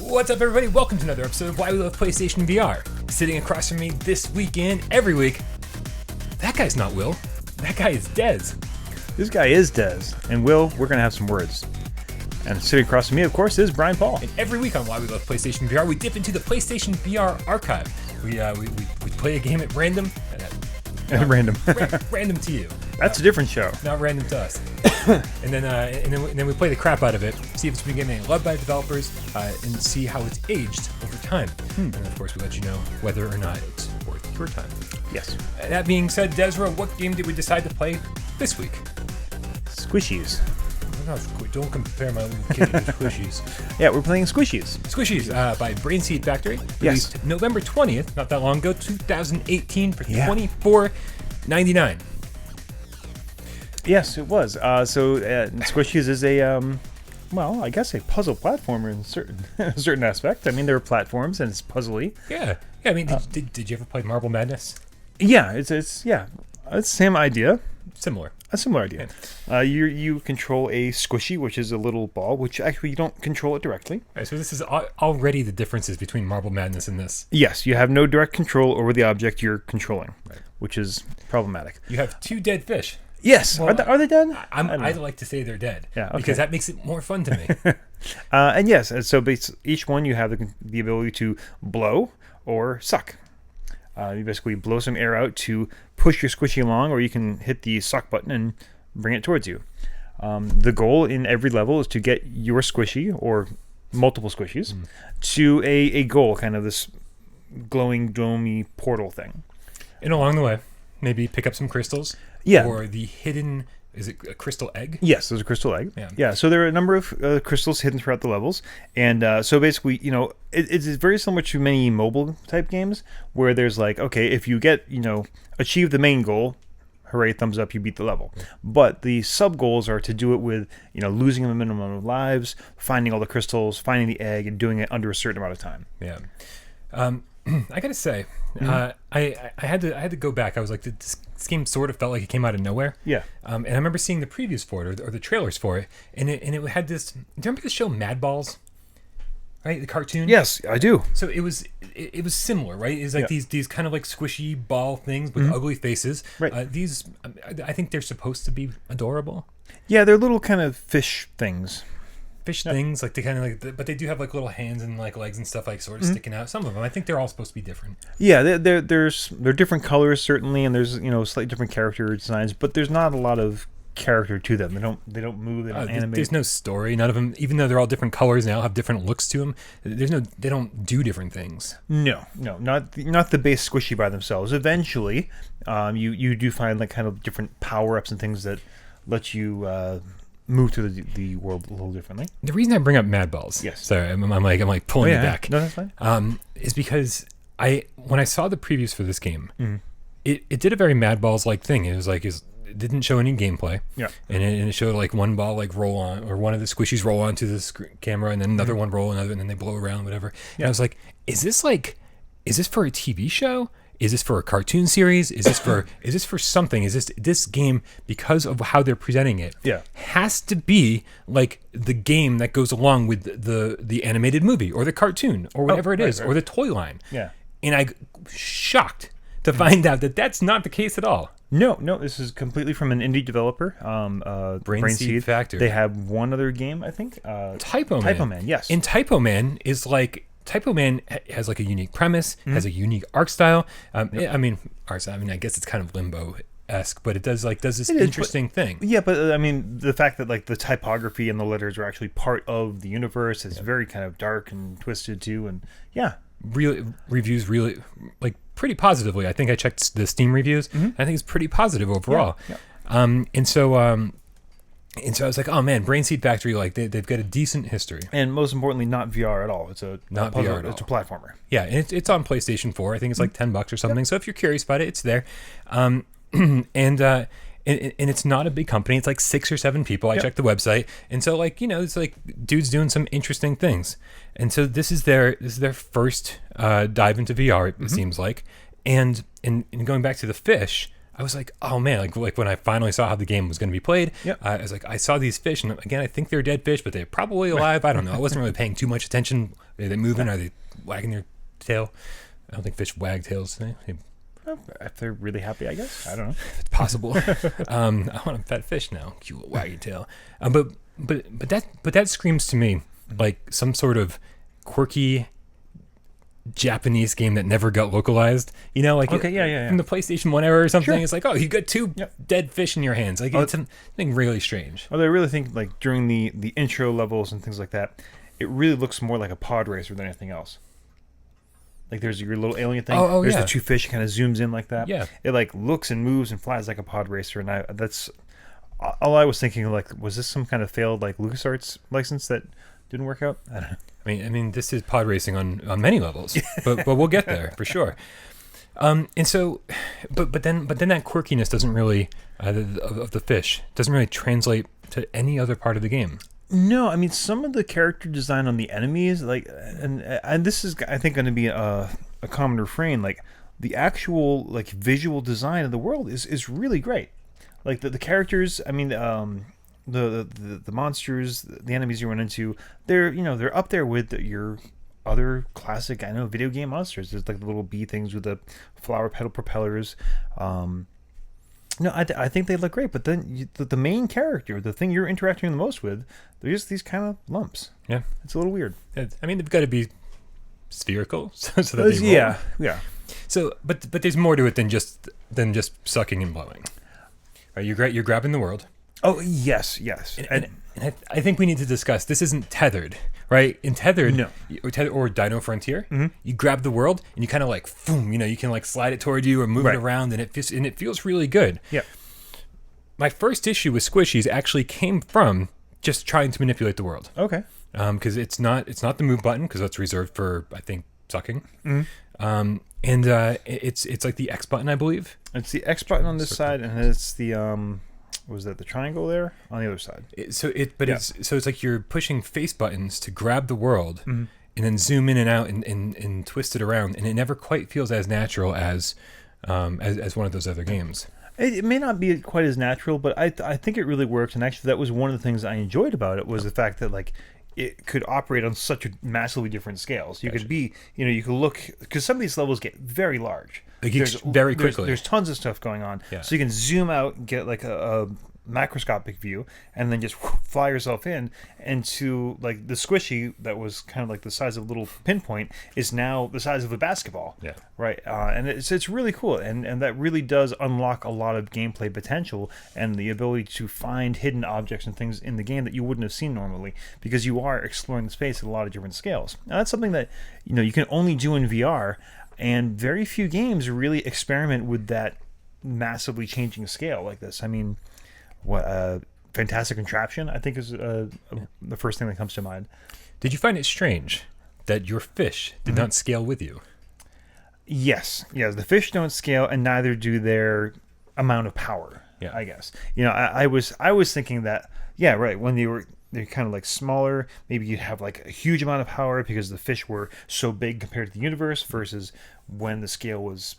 What's up, everybody? Welcome to another episode of Why We Love PlayStation VR. Sitting across from me this weekend, every week, that guy's not Will. That guy is Dez. This guy is Dez. And Will, we're going to have some words. And sitting across from me, of course, is Brian Paul. And every week on Why We Love PlayStation VR, we dip into the PlayStation VR archive. We play a game at random. Random. Random to you. That's a different show. Not random to us. and then we play the crap out of it, see if it's been getting loved by developers, and see how it's aged over time. And then, of course, we let you know whether or not it's worth your time. Yes. That being said, Desra, what game did we decide to play this week? Squishies. Don't compare my little kitty to Squishies. Yeah, we're playing Squishies. Squishies by Brain Seed Factory. Yes. Released November 20th, not that long ago, 2018 for $24.99. Yes, it was. Squishies is a, I guess a puzzle platformer in a certain aspect. I mean, there are platforms and it's puzzly. Yeah. I mean, did you ever play Marble Madness? Yeah, it's the same idea. Similar. A similar idea. Yeah. You control a squishy, which is a little ball, which actually you don't control it directly. Right, so this is already the differences between Marble Madness and this. Yes, you have no direct control over the object you're controlling, which is problematic. You have two dead fish. Yes. Well, are they dead? I'd like to say they're dead. Yeah, okay. Because that makes it more fun to me. And yes, so each one you have the ability to blow or suck. You basically blow some air out to push your squishy along, or you can hit the suck button and bring it towards you. The goal in every level is to get your squishy, or multiple squishies, to a goal, kind of this glowing, domey portal thing. And along the way, maybe pick up some crystals. Yeah. Or the hidden... Is it a crystal egg? Yes, there's a crystal egg. Yeah. So there are a number of crystals hidden throughout the levels, and so basically, it's very similar to many mobile type games where there's like, okay, if you achieve the main goal, hooray, thumbs up, you beat the level. But the sub goals are to do it with losing a minimum of lives, finding all the crystals, finding the egg, and doing it under a certain amount of time. Yeah. I gotta say, I had to go back. I was like, this game sort of felt like it came out of nowhere. Yeah. And I remember seeing the previews for it or the trailers for it, and it had this. Do you remember the show Mad Balls? Right, the cartoon. Yes, I do. So it was similar, right? It's like these kind of like squishy ball things with ugly faces. Right. I think they're supposed to be adorable. Yeah, they're little kind of fish things. Things like they kind of like, but they do have like little hands and like legs and stuff like sort of sticking out. Some of them, I think they're all supposed to be different. Yeah, they're different colors certainly, and there's slightly different character designs, but there's not a lot of character to them. They don't move. They don't animate. There's no story. None of them, even though they're all different colors and they all have different looks to them. They don't do different things. No, not the base squishy by themselves. Eventually, you do find like kind of different power ups and things that let you. Move through the world a little differently. The reason I bring up Mad Balls, yes, sorry, I'm like pulling you back. No, that's fine. Is because when I saw the previews for this game, it did a very Mad Balls like thing. It was like it didn't show any gameplay. Yeah, and it showed like one ball like roll on, or one of the squishies roll onto the camera, and then another one roll another, and then they blow around, whatever. Yeah. And I was like, is this for a TV show? Is this for a cartoon series? Is this for something? Is this game, because of how they're presenting it, has to be like the game that goes along with the animated movie or the cartoon or whatever it is, or the toy line. Yeah. And I'm shocked to find out that that's not the case at all. No, this is completely from an indie developer, Brain Seed Factory. They have one other game, I think. Typo Man, yes. And Typo Man is like... Typo Man has like a unique premise, has a unique art style. I mean, I guess it's kind of Limbo-esque, but it does this interesting thing. Yeah, but I mean, the fact that like the typography and the letters are actually part of the universe is very kind of dark and twisted too, and reviews really like pretty positively. I think I checked the Steam reviews. And I think it's pretty positive overall. And so I was like, oh man, Brain Seed Factory, like they've got a decent history. And most importantly, not VR at all. It's not puzzle, VR at all. It's a platformer. Yeah, and it's on PlayStation 4. I think it's like $10 or something. Yep. So if you're curious about it, it's there. And it's not a big company. It's like 6 or 7 people. I checked the website. And so like, it's like dudes doing some interesting things. And so this is their first dive into VR, it seems like. And going back to the fish, I was like, oh man, like when I finally saw how the game was going to be played, Yep. I was like, I saw these fish, and again, I think they're dead fish, but they're probably alive. I don't know. I wasn't really paying too much attention. Are they moving? Are they wagging their tail? I don't think fish wag tails. If they're really happy, I guess. I don't know. It's possible. I want a pet fish now. Cute little waggy tail. But that screams to me like some sort of quirky Japanese game that never got localized. You know, like Okay, yeah. from the PlayStation 1 era or something. Sure. It's like, oh, you got two Yep. dead fish in your hands. Like it's something really strange. Well, I really think like during the intro levels and things like that, it really looks more like a pod racer than anything else. Like there's your little alien thing. There's yeah. the two fish kind of zooms in like that. Yeah. It like looks and moves and flies like a pod racer, and that's all I was thinking. Like, was this some kind of failed like LucasArts license that didn't work out? I don't know. I mean, this is pod racing on many levels, but we'll get there for sure. And so, but then that quirkiness doesn't really of the fish doesn't really translate to any other part of the game. No, I mean some of the character design on the enemies, like, and this is I think going to be a common refrain. Like the actual like visual design of the world is really great. Like the characters, I mean, the monsters, the enemies you run into, they're up there with your other classic video game monsters. There's like the little bee things with the flower petal propellers. No, I think they look great, but then the main character, the thing you're interacting the most with, they're just these kind of lumps. Yeah, It's a little weird. I mean, they've got to be spherical so that they roll. Yeah. So, but there's more to it than just sucking and blowing. Right, you're grabbing the world. Oh yes. And I think we need to discuss this isn't tethered, right? In tethered, No. or Dino Frontier, you grab the world and you kind of like, boom, you can like slide it toward you or move Right. it around, and it feels really good. Yeah. My first issue with Squishies actually came from just trying to manipulate the world, Okay. because it's not the move button, because that's reserved for, I think, sucking. And it's like the X button, I believe. It's the X button on this side, and it's the was that the triangle there on the other side? It's like you're pushing face buttons to grab the world, and then zoom in and out and twist it around, and it never quite feels as natural as one of those other games. It may not be quite as natural, but I think it really works. And actually, that was one of the things I enjoyed about it, was the fact that like it could operate on such a massively different scales. You could be, you could look, because some of these levels get very large. Very quickly. There's tons of stuff going on. Yeah. So you can zoom out and get like a macroscopic view, and then just fly yourself in. And to like the squishy that was kind of like the size of a little pinpoint is now the size of a basketball. Yeah. Right. And it's really cool. And that really does unlock a lot of gameplay potential and the ability to find hidden objects and things in the game that you wouldn't have seen normally, because you are exploring the space at a lot of different scales. Now that's something that you can only do in VR, and very few games really experiment with that massively changing scale like this. I mean, Fantastic Contraption, I think, is the first thing that comes to mind. Did you find it strange that your fish did not scale with you? Yes, the fish don't scale, and neither do their amount of power. Yeah. I guess. I was thinking that, right, when they're kind of like smaller, maybe you'd have like a huge amount of power because the fish were so big compared to the universe, versus when the scale was,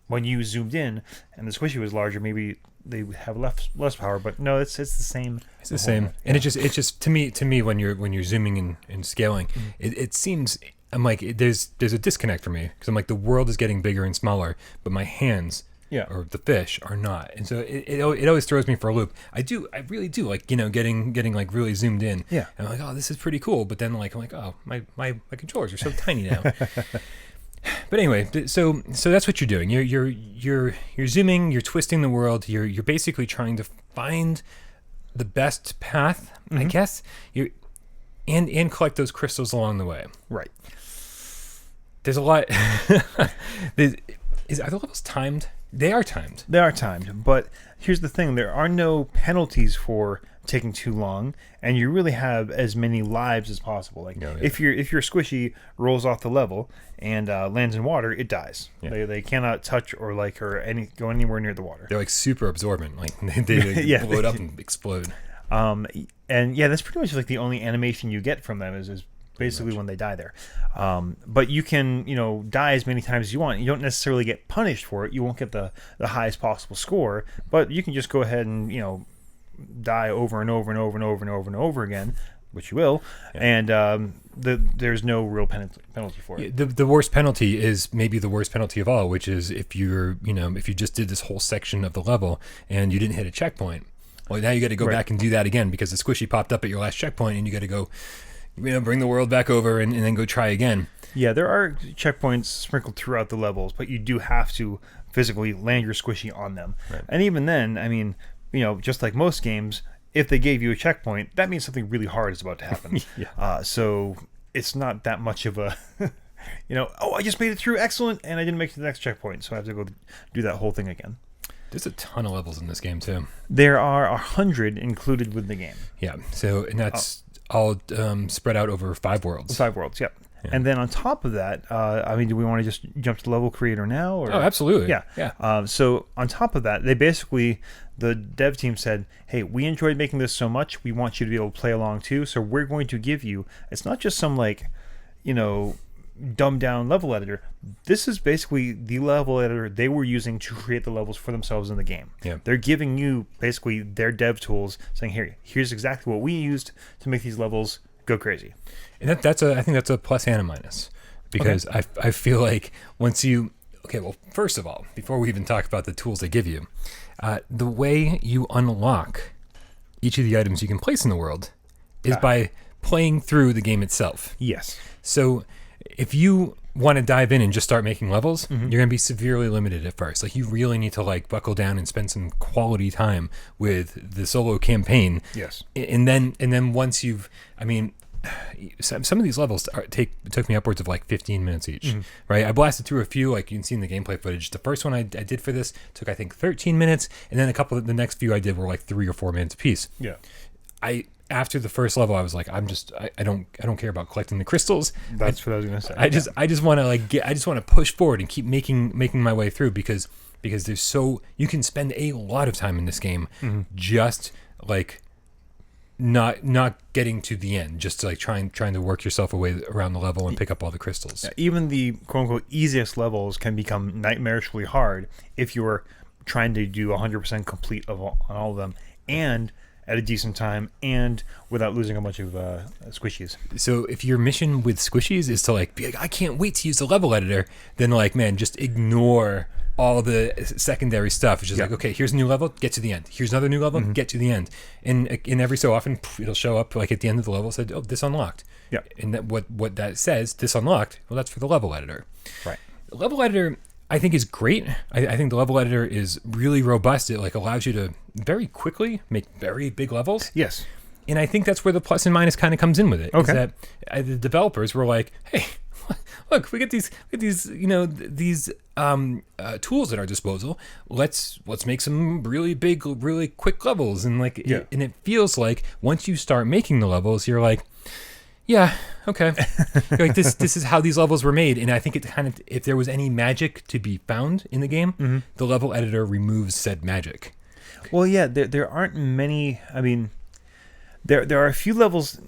when you zoomed in and the squishy was larger, maybe they would have less power. But no, it's the same. It's the same. Yeah. And it just to me when you're zooming and scaling, it seems, I'm like, there's a disconnect for me, because I'm like, the world is getting bigger and smaller, but my hands, or the fish, are not. And so it always throws me for a loop. I really do like, getting like really zoomed in. Yeah. And I'm like, oh, this is pretty cool. But then like, I'm like, oh, my controllers are so tiny now. But anyway, so that's what you're doing. You're zooming, you're twisting the world. You're basically trying to find the best path, I guess. And collect those crystals along the way. Right. There's a lot. Are the levels timed? They are timed. They are timed, but here's the thing: there are no penalties for taking too long, and you really have as many lives as possible. Like if your squishy rolls off the level and lands in water, it dies. Yeah. They cannot touch or go anywhere near the water. They're like super absorbent. Like they blow it up and explode. And that's pretty much like the only animation you get from them is basically when they die there. But you can, die as many times as you want. You don't necessarily get punished for it. You won't get the highest possible score, but you can just go ahead and, die over and over and over and over and over and over again, which you will, and there's no real penalty for it. The worst penalty is maybe the worst penalty of all, which is if if you just did this whole section of the level and you didn't hit a checkpoint. Well, now you got to go back and do that again because the squishy popped up at your last checkpoint, and you got to go, bring the world back over and then go try again. Yeah, there are checkpoints sprinkled throughout the levels, but you do have to physically land your squishy on them. Right. And even then, I mean, just like most games, if they gave you a checkpoint, that means something really hard is about to happen. So it's not that much of a, I just made it through, excellent, and I didn't make it to the next checkpoint, so I have to go do that whole thing again. There's a ton of levels in this game, too. There are 100 included with the game. Yeah, and that's all spread out over 5 worlds. 5 worlds, yep. Yeah. And then on top of that, do we want to just jump to the level creator now? Or? Oh, absolutely. Yeah. So on top of that, the dev team said, hey, we enjoyed making this so much, we want you to be able to play along too, so we're going to give you, it's not just some dumbed down level editor. This is basically the level editor they were using to create the levels for themselves in the game. Yeah. They're giving you basically their dev tools, saying, here's exactly what we used to make these levels go crazy. And I think that's a plus and a minus, because I feel like once you, first of all, before we even talk about the tools they give you, the way you unlock each of the items you can place in the world is by playing through the game itself. Yes. So if you want to dive in and just start making levels, you're going to be severely limited at first. Like, you really need to buckle down and spend some quality time with the solo campaign. Yes. And then once you've, some of these levels took me upwards of 15 minutes each, right? I blasted through a few, like you can see in the gameplay footage. The first one I did for this took, I think, 13 minutes, and then the next few I did were 3 or 4 minutes apiece. Yeah. After the first level, I was like, I don't care about collecting the crystals. That's what I was gonna say. I just want to push forward and keep making my way through because there's you can spend a lot of time in this game just not getting to the end, just trying to work yourself away around the level and pick up all the crystals. Even the quote unquote easiest levels can become nightmarishly hard if you're trying to do 100% complete on all of them, and at a decent time, and without losing a bunch of squishies. So if your mission with squishies is to be like, I can't wait to use the level editor, then man, just ignore all the secondary stuff. It's just okay, here's a new level, get to the end. Here's another new level, get to the end. And every so often, it'll show up at the end of the level, said, oh, this unlocked. Yeah. And what that says, this unlocked, well, that's for the level editor. Right. The level editor, I think, is great. I think the level editor is really robust. It allows you to very quickly make very big levels. Yes. And I think that's where the plus and minus kind of comes in with it. Okay. Is that the developers were like, hey, look, we get these tools at our disposal. Let's make some really big, really quick levels. And and it feels like once you start making the levels, you're like, yeah, okay. This is how these levels were made. And I think it kind of, if there was any magic to be found in the game, the level editor removes said magic. Well, yeah, there aren't many. There are a few levels.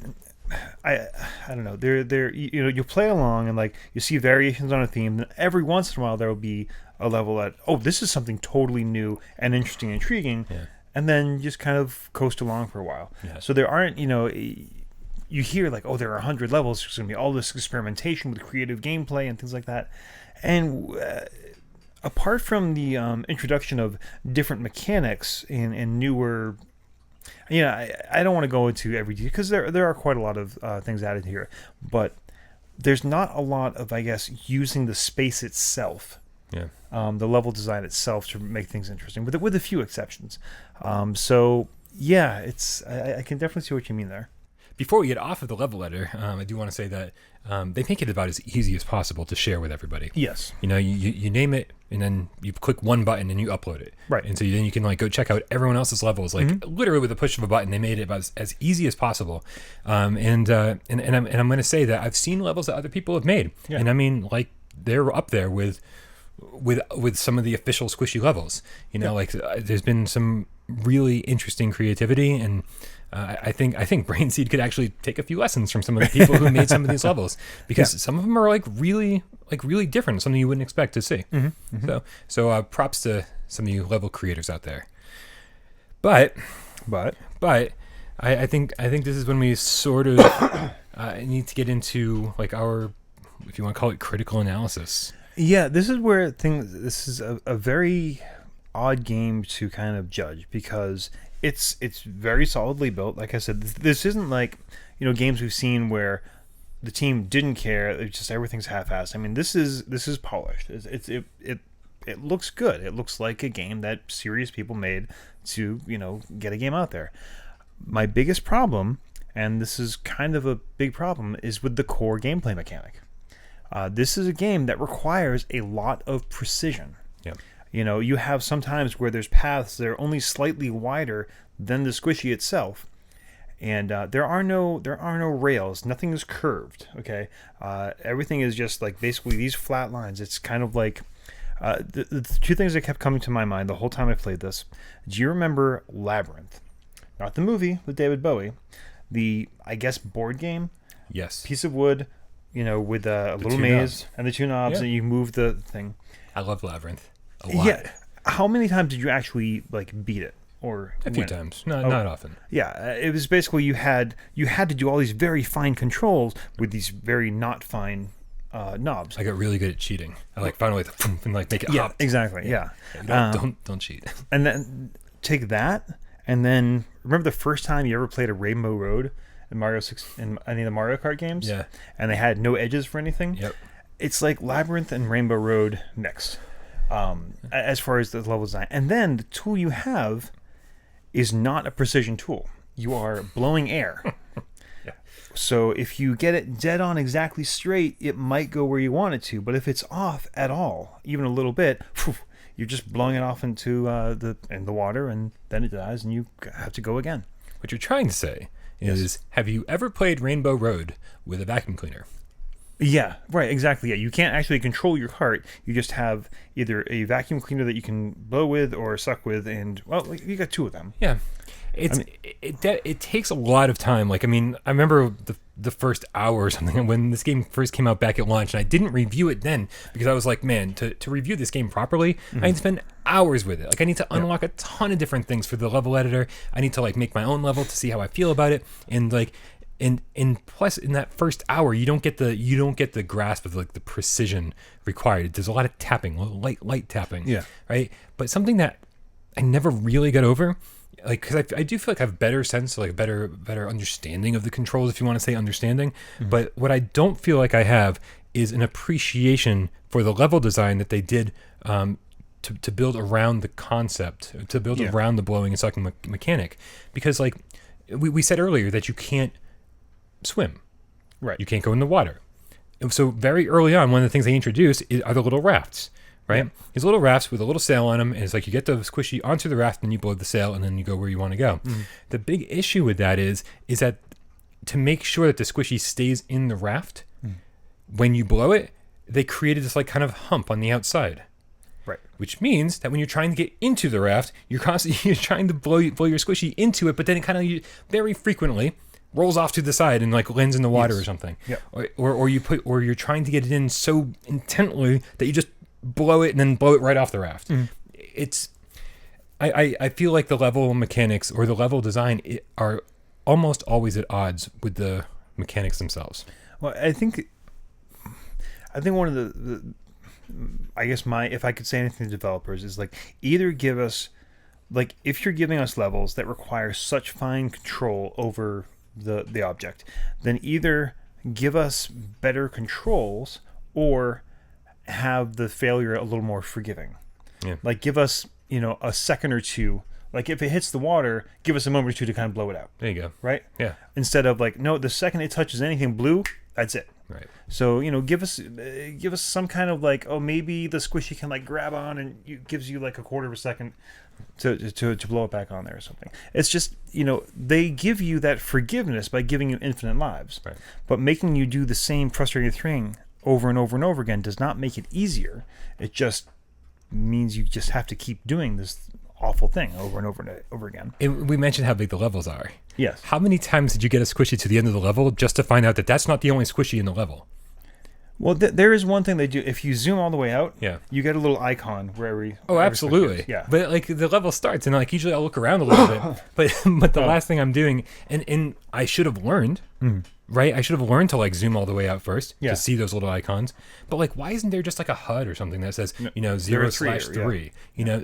I don't know. You play along and you see variations on a theme. And every once in a while there will be a level that, oh, this is something totally new and interesting and intriguing, and then just kind of coast along for a while. Yeah. So there aren't, you hear there are 100 levels. There's going to be all this experimentation with creative gameplay and things like that. And apart from the introduction of different mechanics and newer, I don't want to go into every detail because there are quite a lot of things added here, but there's not a lot of, I guess, using the space itself. Yeah. The level design itself to make things interesting, with a few exceptions. So yeah, I can definitely see what you mean there. Before we get off of the level editor, I do want to say that they make it about as easy as possible to share with everybody. Yes. You name it, and then you click one button and you upload it. Right. And so then you can go check out everyone else's levels, literally with a push of a button. They made it about as easy as possible. And I'm going to say that I've seen levels that other people have made, and they're up there with some of the official Squishy levels. There's been some really interesting creativity, and I think Brainseed could actually take a few lessons from some of the people who made some of these levels, because some of them are really different, something you wouldn't expect to see. So props to some of you level creators out there. But I think this is when we sort of need to get into like our, if you want to call it, critical analysis. Yeah, this is where this is a very odd game to kind of judge, because it's very solidly built. Like I said, this isn't like, games we've seen where the team didn't care. It's just everything's half-assed. I mean, this is polished. It looks good. It looks like a game that serious people made to get a game out there. My biggest problem, and this is kind of a big problem, is with the core gameplay mechanic. This is a game that requires a lot of precision. Yeah. You have sometimes where there's paths that are only slightly wider than the squishy itself, and there are no rails. Nothing is curved. Okay, everything is just like basically these flat lines. It's kind of like the two things that kept coming to my mind the whole time I played this. Do you remember Labyrinth? Not the movie with David Bowie. The, I guess, board game. Yes. Piece of wood, with a little maze and the two knobs, and you move the thing. I love Labyrinth a lot. Yeah. How many times did you actually beat it or a few times? Not often. Yeah, it was basically you had to do all these very fine controls with these very not fine knobs. I got really good at cheating. I found a way to and make it hop. Exactly. Yeah. Don't cheat. And then take that, and then remember the first time you ever played a Rainbow Road in Mario 6 in any of the Mario Kart games? Yeah. And they had no edges for anything? Yep. It's like Labyrinth and Rainbow Road mixed, as far as the level design. And then the tool you have is not a precision tool. You are blowing air. Yeah. So if you get it dead on exactly straight, it might go where you want it to. But if it's off at all, even a little bit, you're just blowing it off into the water, and then it dies, and you have to go again. What you're trying to say is, have you ever played Rainbow Road with a vacuum cleaner? Yeah, right, exactly. Yeah, you can't actually control your cart. You just have either a vacuum cleaner that you can blow with or suck with, and you got two of them. Yeah, it takes a lot of time. I remember the first hour or something when this game first came out back at launch, and I didn't review it then because I was like, man, to review this game properly, I need to spend hours with it. I need to unlock a ton of different things for the level editor. I need to make my own level to see how I feel about it, and plus in that first hour you don't get the grasp of the precision required. There's a lot of tapping, light tapping. Yeah. Right. But something that I never really got over, because I do feel like I have better sense, better understanding of the controls, if you want to say understanding. But what I don't feel like I have is an appreciation for the level design that they did to build around the concept, to build around the blowing and sucking mechanic. Because we said earlier that you can't swim. Right. You can't go in the water. And so very early on, one of the things they introduce are the little rafts. Right? Yeah. These little rafts with a little sail on them, and it's you get the squishy onto the raft, and you blow the sail, and then you go where you want to go. The big issue with that is that to make sure that the squishy stays in the raft, when you blow it, they created this kind of hump on the outside. Right. Which means that when you're trying to get into the raft, you're trying to blow your squishy into it, but then it kind of very frequently rolls off to the side and lands in the water or something. Yep. Or you're trying to get it in so intently that you just blow it and then blow it right off the raft. I feel like the level mechanics or the level design are almost always at odds with the mechanics themselves. Well, I think one of the I guess if I could say anything to developers is either give us if you're giving us levels that require such fine control over the object, then either give us better controls or have the failure a little more forgiving. Yeah. Give us, a second or two. If it hits the water, give us a moment or two to kind of blow it out. There you go. Right? Yeah. Instead of no, the second it touches anything blue, that's it. Right. So, give us some kind of maybe the squishy can grab on and gives you a quarter of a second to blow it back on there or something. It's just, they give you that forgiveness by giving you infinite lives. Right. But making you do the same frustrating thing over and over and over again does not make it easier. It just means you just have to keep doing this awful thing over and over and over again. We mentioned how big the levels are. Yes. How many times did you get a squishy to the end of the level just to find out that that's not the only squishy in the level? Well, there is one thing they do. If you zoom all the way out, Yeah. you get a little icon where every Absolutely. Yeah. But like the level starts, and like usually I'll look around a little bit, but the last thing I'm doing, and I should have learned, right? I should have learned to like zoom all the way out first Yeah. to see those little icons. But like, why isn't there just like a HUD or something that says 0/3,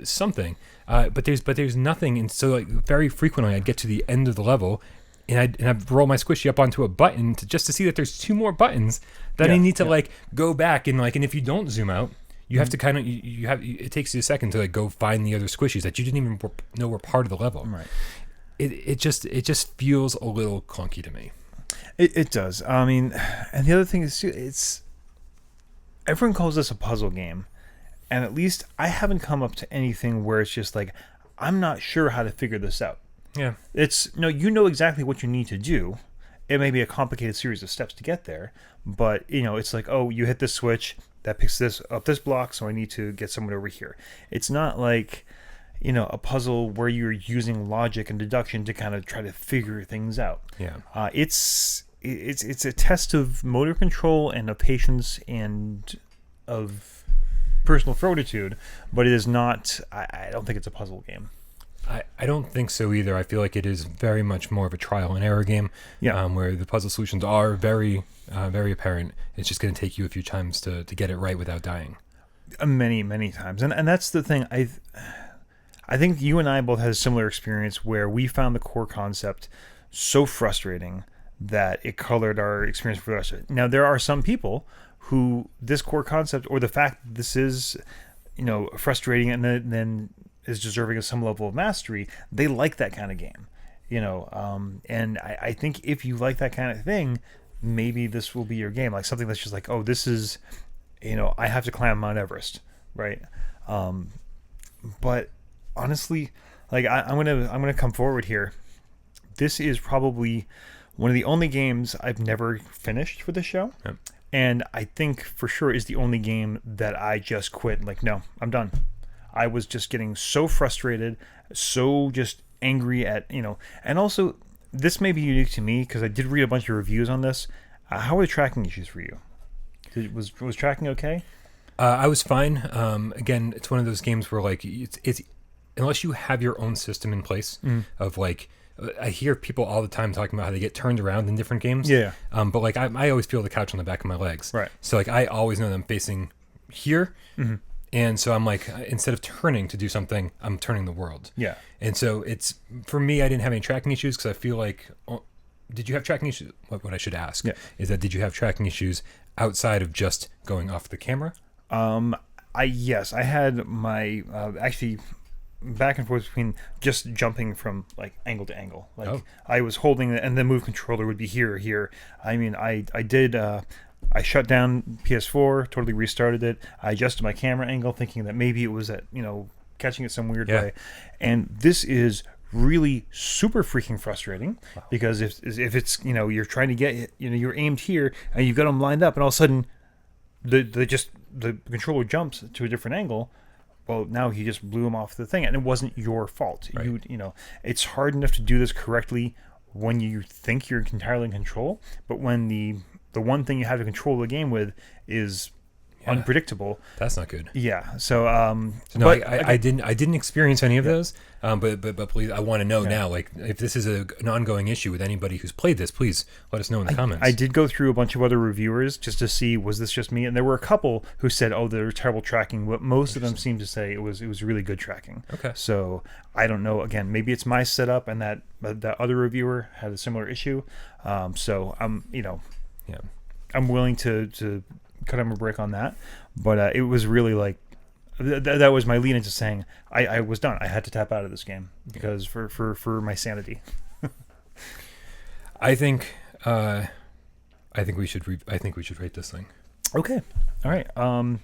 something? But there's nothing, and so like very frequently I'd get to the end of the level. And I'd roll my squishy up onto a button just to see that there's 2 more buttons that I need to like go back and and if you don't zoom out, you have to kind of it takes you a second to like go find the other squishies that you didn't even know were part of the level. Right. It just feels a little clunky to me. It does. I mean, and the other thing is too, everyone calls this a puzzle game, and at least I haven't come up to anything where it's just like I'm not sure how to figure this out. Yeah. It's no, you know exactly what you need to do. It may be a complicated series of steps to get there, but it's like, oh, you hit this switch that picks this up this block, so I need to get someone over here. It's not like a puzzle where you're using logic and deduction to kind of try to figure things out. Yeah. It's a test of motor control and of patience and of personal fortitude, but it is not. I don't think it's a puzzle game. I don't think so either. I feel like it is very much more of a trial and error game, where the puzzle solutions are very, very apparent. It's just going to take you a few times to get it right without dying. Many, many times. And that's the thing. I think you and I both had a similar experience where we found the core concept so frustrating that it colored our experience for the rest of it. Now, there are some people who this core concept or the fact that this is, frustrating and then is deserving of some level of mastery, they like that kind of game, and I think if you like that kind of thing, maybe this will be your game, like something that's just like, oh, this is, I have to climb Mount Everest, right? But honestly, like I'm gonna come forward here. This is probably one of the only games I've never finished for the show. Yep. And I think for sure is the only game that I just quit. Like, no, I'm done. I was just getting so frustrated, so just angry at, and also this may be unique to me because I did read a bunch of reviews on this. How were the tracking issues for you? Was tracking okay? I was fine. Again, it's one of those games where like it's unless you have your own system in place of like, I hear people all the time talking about how they get turned around in different games. Yeah. But like I always feel the couch on the back of my legs. Right. So like I always know that I'm facing here. Mm-hmm. And so I'm like, instead of turning to do something, I'm turning the world. Yeah. And so it's, for me, I didn't have any tracking issues because I feel like, did you have tracking issues? What I should ask is that, did you have tracking issues outside of just going off the camera? Yes, I had my, actually back and forth between just jumping from like angle to angle. Like I was holding it and the move controller would be here or here. I mean, I did, I shut down PS4, totally restarted it. I adjusted my camera angle, thinking that maybe it was at, catching it some weird way. And this is really super freaking frustrating because if it's, you're trying to get, you're aimed here and you've got them lined up and all of a sudden the controller jumps to a different angle. Well, now he just blew him off the thing and it wasn't your fault. Right. It's hard enough to do this correctly when you think you're entirely in control, but when the one thing you have to control the game with is unpredictable. That's not good. Yeah. So, no, but I didn't experience any of those. But please, I want to know now. Like, if this is an ongoing issue with anybody who's played this, please let us know in the comments. I did go through a bunch of other reviewers just to see, was this just me? And there were a couple who said, "Oh, there was terrible tracking." But most of them seemed to say it was really good tracking. Okay. So I don't know. Again, maybe it's my setup, and that other reviewer had a similar issue. So I'm I'm willing to cut him a break on that, but it was really like that was my lead into saying I was done. I had to tap out of this game because for my sanity. I think we should rate this thing. Okay, all right.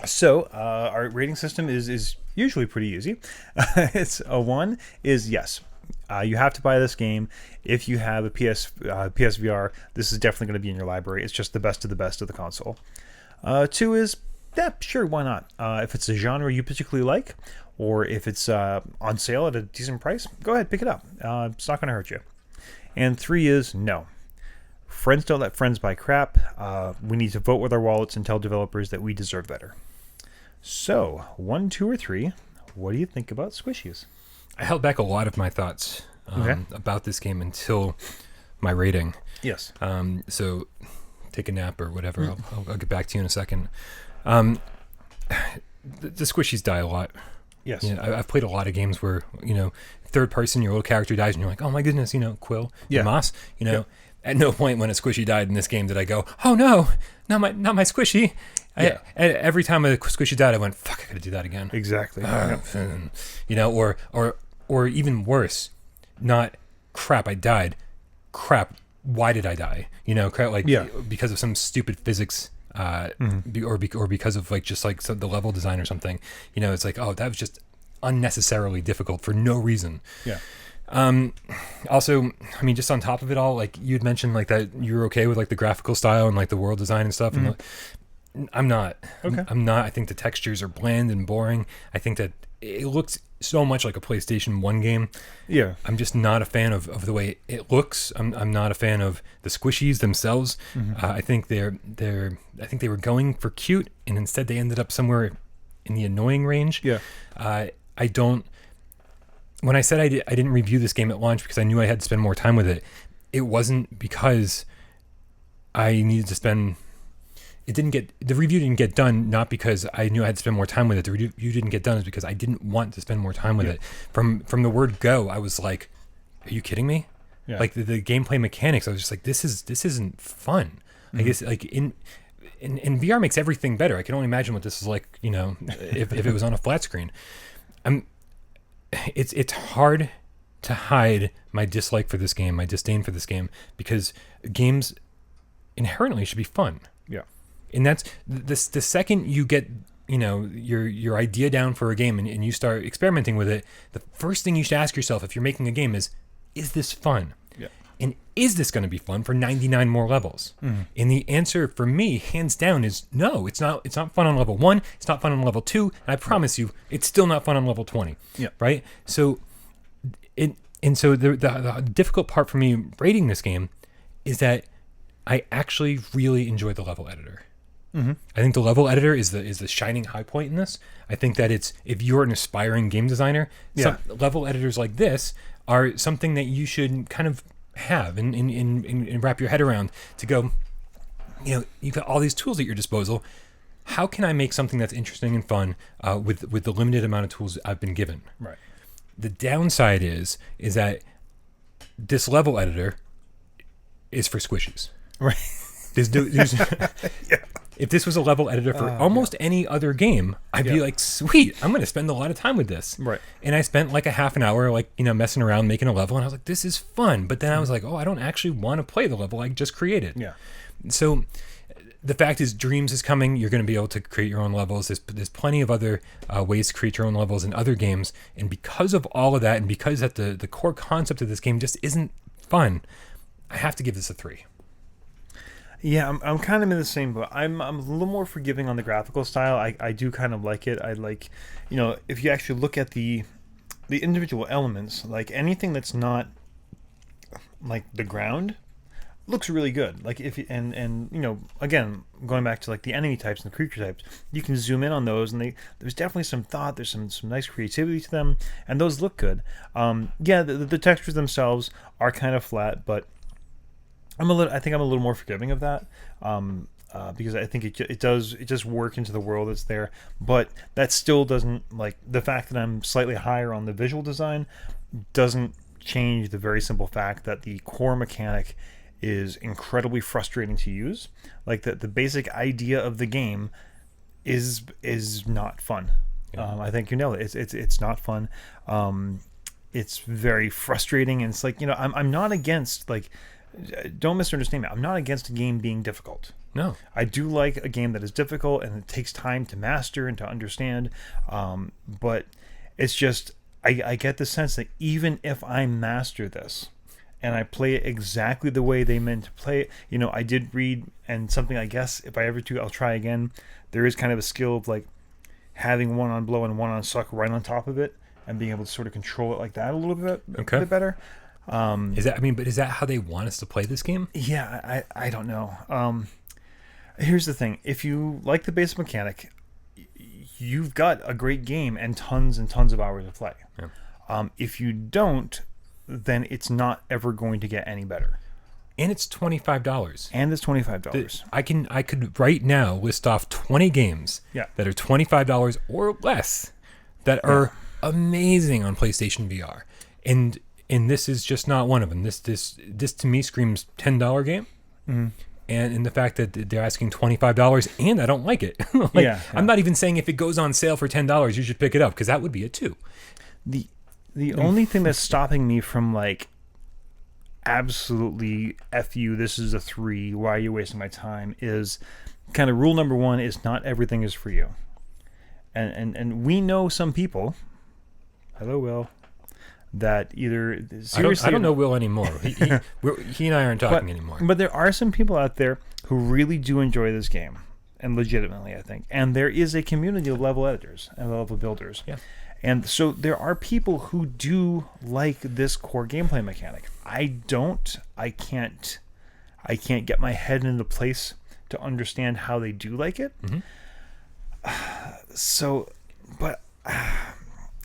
So our rating system is usually pretty easy. It's a 1 is yes. You have to buy this game. If you have a PSVR, this is definitely going to be in your library. It's just the best of the console. 2 is Yeah, sure, why not? If it's a genre you particularly like, or if it's on sale at a decent price, go ahead, pick it up. It's not going to hurt you. And 3 is no. Friends don't let friends buy crap. We need to vote with our wallets and tell developers that we deserve better. So, 1, 2, or 3, what do you think about Squishies? I held back a lot of my thoughts about this game until my rating. Yes. So take a nap or whatever. I'll get back to you in a second. The Squishies die a lot. Yes. I've played a lot of games where, third person, your little character dies and you're like, oh my goodness, Quill, Moss, At no point when a Squishy died in this game did I go, oh no, not my Squishy. Yeah. Every time a Squishy died, I went, fuck, I gotta do that again. Exactly. Or even worse, not crap, I died. Crap, why did I die? Because of some stupid physics, or because of the level design or something. It's like, oh, that was just unnecessarily difficult for no reason. Yeah. Also, I mean, just on top of it all, like you'd mentioned, like that you're okay with like the graphical style and like the world design and stuff. And I'm not. Okay. I'm not. I think the textures are bland and boring. I think that it looks so much like a PlayStation 1 game. Yeah. I'm just not a fan of the way it looks. I'm not a fan of the Squishies themselves. I think I think they were going for cute, and instead they ended up somewhere in the annoying range. Yeah. I don't. When I said I didn't review this game at launch because I knew I had to spend more time with it, it wasn't because I needed to spend. The review didn't get done not because I knew I had to spend more time with it. The review didn't get done is because I didn't want to spend more time with it. From the word go, I was like, "Are you kidding me?" Yeah. Like the gameplay mechanics, I was just like, "This isn't fun." I guess like in VR makes everything better. I can only imagine what this is like. If it was on a flat screen, It's hard to hide my dislike for this game, my disdain for this game, because games inherently should be fun. Yeah. And that's the second you get, your idea down for a game and you start experimenting with it, the first thing you should ask yourself if you're making a game is this fun? Yeah. And is this going to be fun for 99 more levels? And the answer for me, hands down, is no. It's not fun on level 1. It's not fun on level 2. And I promise you, it's still not fun on level 20. Yeah. Right? So the difficult part for me rating this game is that I actually really enjoy the level editor. I think the level editor is the shining high point in this. I think that if you're an aspiring game designer, level editors like this are something that you should kind of have and wrap your head around to go, you've got all these tools at your disposal. How can I make something that's interesting and fun with the limited amount of tools I've been given? Right. The downside is that this level editor is for Squishies. Right. Yeah. If this was a level editor for almost any other game, I'd be like, sweet, I'm going to spend a lot of time with this. Right. And I spent like a half an hour, messing around, making a level. And I was like, this is fun. But then I was like, oh, I don't actually want to play the level I just created. Yeah. So the fact is, Dreams is coming. You're going to be able to create your own levels. There's plenty of other ways to create your own levels in other games. And because of all of that, and because that the core concept of this game just isn't fun, I have to give this a 3. Yeah, I'm kind of in the same boat. I'm a little more forgiving on the graphical style. I do kind of like it. I like, if you actually look at the individual elements, like anything that's not like the ground looks really good. Like again, going back to like the enemy types and the creature types, you can zoom in on those and there's definitely some thought, there's some nice creativity to them, and those look good. The textures themselves are kind of flat, but I think I'm a little more forgiving of that, because I think it does work into the world that's there. But that still doesn't, like, the fact that I'm slightly higher on the visual design doesn't change the very simple fact that the core mechanic is incredibly frustrating to use. Like the basic idea of the game is not fun. Yeah. I think you know it. It's not fun. It's very frustrating, and it's like, I'm not against, like, don't misunderstand me. I'm not against a game being difficult. No. I do like a game that is difficult and it takes time to master and to understand. But it's just, I get the sense that even if I master this and I play it exactly the way they meant to play it. You know, I did read, and something I guess if I ever do, I'll try again. There is kind of a skill of like having one on blow and one on suck right on top of it, and being able to sort of control it like that a little bit, bit better. Is that how they want us to play this game? Yeah, I don't know. Here's the thing: if you like the basic mechanic, you've got a great game and tons of hours to play. Yeah. If you don't, then it's not ever going to get any better. And it's $25. And it's $25. I could right now list off 20 games that are $25 or less that are amazing on PlayStation VR. And this is just not one of them. This to me screams $10 game. Mm-hmm. And in the fact that they're asking $25 and I don't like it. I'm not even saying if it goes on sale for $10 you should pick it up, because that would be a 2. The only thing that's stopping me from like absolutely F you, this is a 3, why are you wasting my time, is kind of rule number 1 is not everything is for you. And we know some people, hello Will, that either seriously I don't know Will anymore. He and I aren't talking anymore. But there are some people out there who really do enjoy this game, and legitimately, I think. And there is a community of level editors and level builders. Yeah. And so there are people who do like this core gameplay mechanic. I don't. I can't get my head into place to understand how they do like it. Mm-hmm. So, but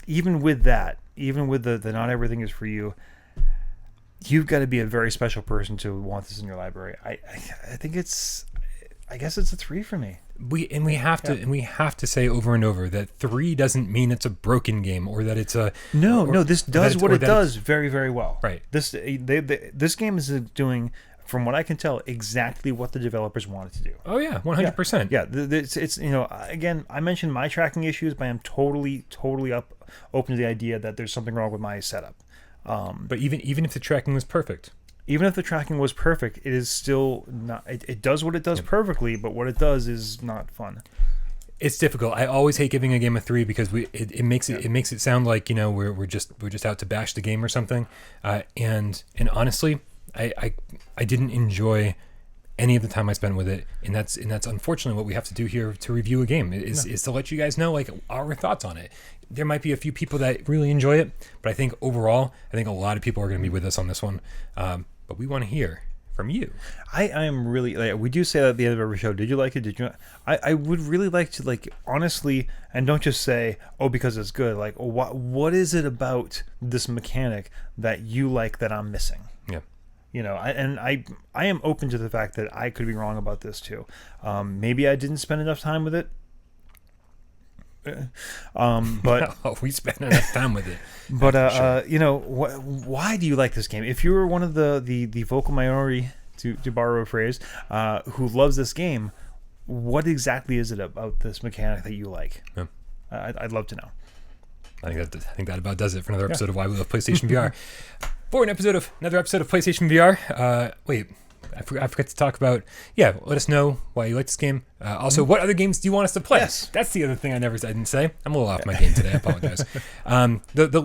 even with that, even with the not everything is for you, you've got to be a very special person to want this in your library. I think I guess it's a 3 for me. We have to say over and over that 3 doesn't mean it's a broken game or that it's a this does what it does very, very well. Right. This game is doing, from what I can tell, exactly what the developers wanted to do. Oh yeah, 100%. Yeah, it's again, I mentioned my tracking issues, but I'm totally open to the idea that there's something wrong with my setup. But even if the tracking was perfect. Even if the tracking was perfect, it is still not. It does what it does perfectly, but what it does is not fun. It's difficult. I always hate giving a game a 3 because it makes it sound like we're just out to bash the game or something. And honestly, I didn't enjoy any of the time I spent with it, and that's unfortunately what we have to do here to review a game is to let you guys know like our thoughts on it. There might be a few people that really enjoy it, but I think overall, a lot of people are going to be with us on this one. But we want to hear from you. I am really we do say that at the end of every show. Did you like it? Did you? I would really like to honestly, and don't just say because it's good. What is it about this mechanic that you like that I'm missing? Yeah. I am open to the fact that I could be wrong about this too. Maybe I didn't spend enough time with it. But we spent enough time with it. But why do you like this game? If you were one of the vocal minority, to borrow a phrase, who loves this game, what exactly is it about this mechanic that you like? Yeah. I'd love to know. I think that about does it for another episode of Why We Love PlayStation VR. For another episode of PlayStation VR. Wait, I forgot to talk about. Yeah, let us know why you like this game. Also, what other games do you want us to play? Yes, that's the other thing I didn't say. I'm a little off my game today. I apologize.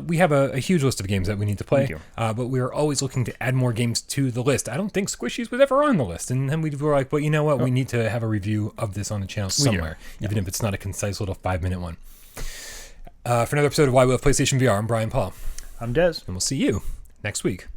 We have a huge list of games that we need to play, but we are always looking to add more games to the list. I don't think Squishies was ever on the list, and then we were like, well, you know what? We need to have a review of this on the channel somewhere, even if it's not a concise little 5-minute one. For another episode of Why We Love PlayStation VR, I'm Brian Paul. I'm Des. And we'll see you next week.